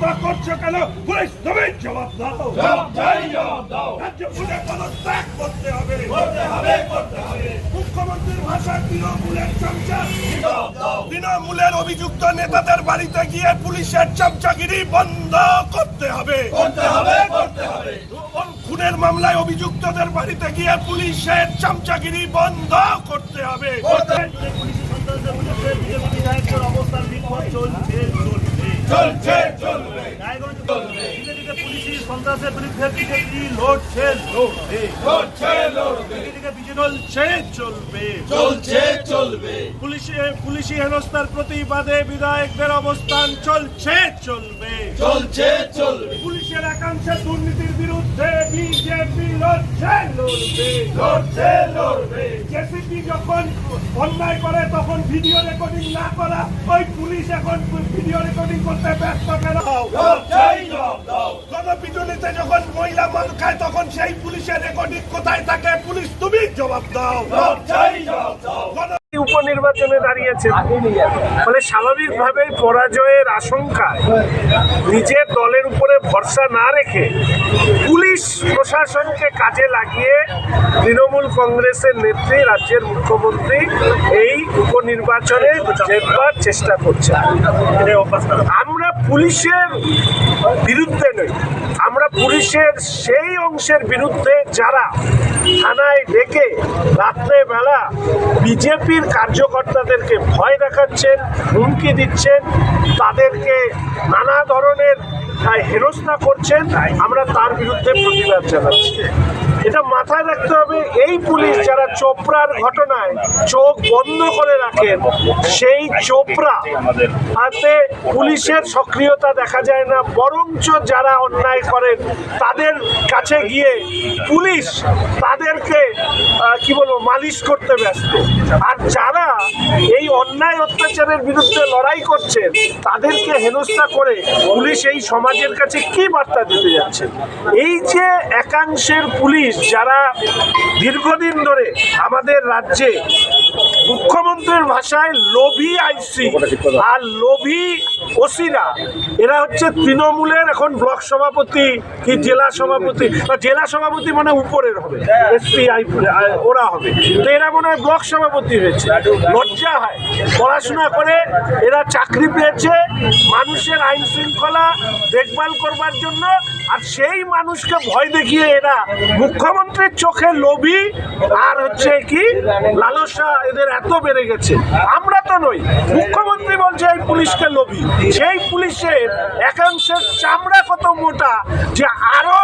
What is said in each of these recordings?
হেনস্থা করছো কেন? পুলিশ তুমি জবাব দাও। রাজ্য পুলিশ পদত্যাগ করতে হবে। মুখ্যমন্ত্রীর ভাষা তৃণমূলের চামচা। তৃণমূলের অভিযুক্ত নেতাদের বাড়িতে গিয়ে পুলিশের চামচাগিরি বন্ধ করতে হবে। খুনের মামলায় অভিযুক্তদের বাড়িতে গিয়ে পুলিশের চামচাগিরি বন্ধ করতে হবে। অবস্থান বিক্ষোভ চলছে। পুলিশি সন্ত্রাসের বিরুদ্ধে বিজেপি লড়ছে। পুলিশি হেনস্থার প্রতিবাদে বিধায়কদের অবস্থান চলছে। পুলিশের একাংশে দুর্নীতির বিরুদ্ধে বিজেপি লড়ছে। জেসিপি যখন অন্যায় করে তখন ভিডিও রেকর্ডিং না করা, ওই পুলিশ এখন ভিডিও রেকর্ডিং করতে ব্যস্ত কেন? গণপিটুনিতে যখন মহিলা মার খায় তখন সেই পুলিশের রেকর্ডিং কোথায় থাকে? পুলিশ তুমি জবাব দাও। উপনির্বাচনে দাঁড়িয়েছেন, ফলে স্বাভাবিকভাবে পরাজয়ের আশঙ্কায় নিজের দলের উপরে ভরসা না রেখে পুলিশ প্রশাসনকে কাজে লাগিয়ে তৃণমূল কংগ্রেসের নেত্রী রাজ্যের মুখ্যমন্ত্রী এই উপনির্বাচনে জেতবার চেষ্টা করছে। আমরা পুলিশের বিরুদ্ধে নই, আমরা পুলিশের সেই অংশের বিরুদ্ধে যারা থানায় ডেকে রাত্রেবেলা বিজেপির কার্যকর্তাদেরকে ভয় দেখাচ্ছেন, হুমকি দিচ্ছেন, তাদেরকে নানা ধরনের হেনস্থা করছেন, আমরা তার বিরুদ্ধে প্রতিবাদ জানাচ্ছি। এটা মাথায় রাখতে হবে, এই পুলিশ যারা চোপড়ার ঘটনায় চোখ বন্ধ করে রাখেন, সেই চোপড়া হাতে পুলিশের সক্রিয়তা দেখা যায় না, বরঞ্চ যারা অন্যায় করেন তাদের কাছে গিয়ে পুলিশ তাদেরকে মালিশ করতে ব্যস্ত। আর যারা এই অন্যায় অত্যাচারের বিরুদ্ধে লড়াই করছেন তাদেরকে হেনস্থা করে পুলিশ এই সমাজের কাছে কি বার্তা দিতে যাচ্ছে? এই যে একাংশের পুলিশ যারা দীর্ঘদিন ধরে আমাদের রাজ্যে মুখ্যমন্ত্রীর ভাষায় লোভী আইসি আর লোভী ওসিরা, এরা হচ্ছে তৃণমূলের এখন ব্লক সভাপতি কি জেলা সভাপতি মানে উপরের হবে, এসপি ওরা হবে, তো এরা মনে হয় ব্লক সভাপতি হয়েছে। লজ্জা হয়, পড়াশোনা করে এরা চাকরি পেয়েছে মানুষের আইন শৃঙ্খলা দেখভাল করবার জন্য, আর সেই মানুষকে ভয় দেখিয়ে এরা মুখ্যমন্ত্রীর চোখে লোভী আর হচ্ছে কি লালসা এদের এত বেড়ে গেছে। আমরা তো নই, মুখ্যমন্ত্রী বলছে এই পুলিশকে লোভী, সেই পুলিশের একাংশের চামড়া কত মোটা যে আরো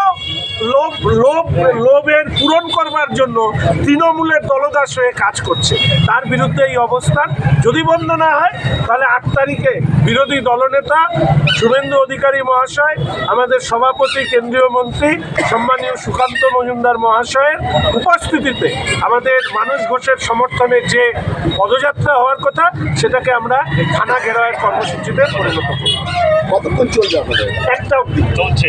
লোভের পূরণ করবার জন্য তৃণমূলের দলদাস হয়ে কাজ করছে। তার বিরুদ্ধে এই অবস্থান যদি বন্ধ না হয় তাহলে 8 তারিখে বিরোধী দলনেতা শুভেন্দু অধিকারী মহাশয়, আমাদের সভাপতি কেন্দ্রীয় মন্ত্রী সম্মানীয় সুকান্ত মজুমদার মহাশয়ের উপস্থিতিতে আমাদের মানুষ ঘোষের সমর্থনে যে পদযাত্রা হওয়ার কথা সেটাকে আমরা থানা ঘেরাওয়ের কর্মসূচিতে পরিণত করব। কতক্ষণ চলবে আপনাদের? 1টা অবধি চলছে।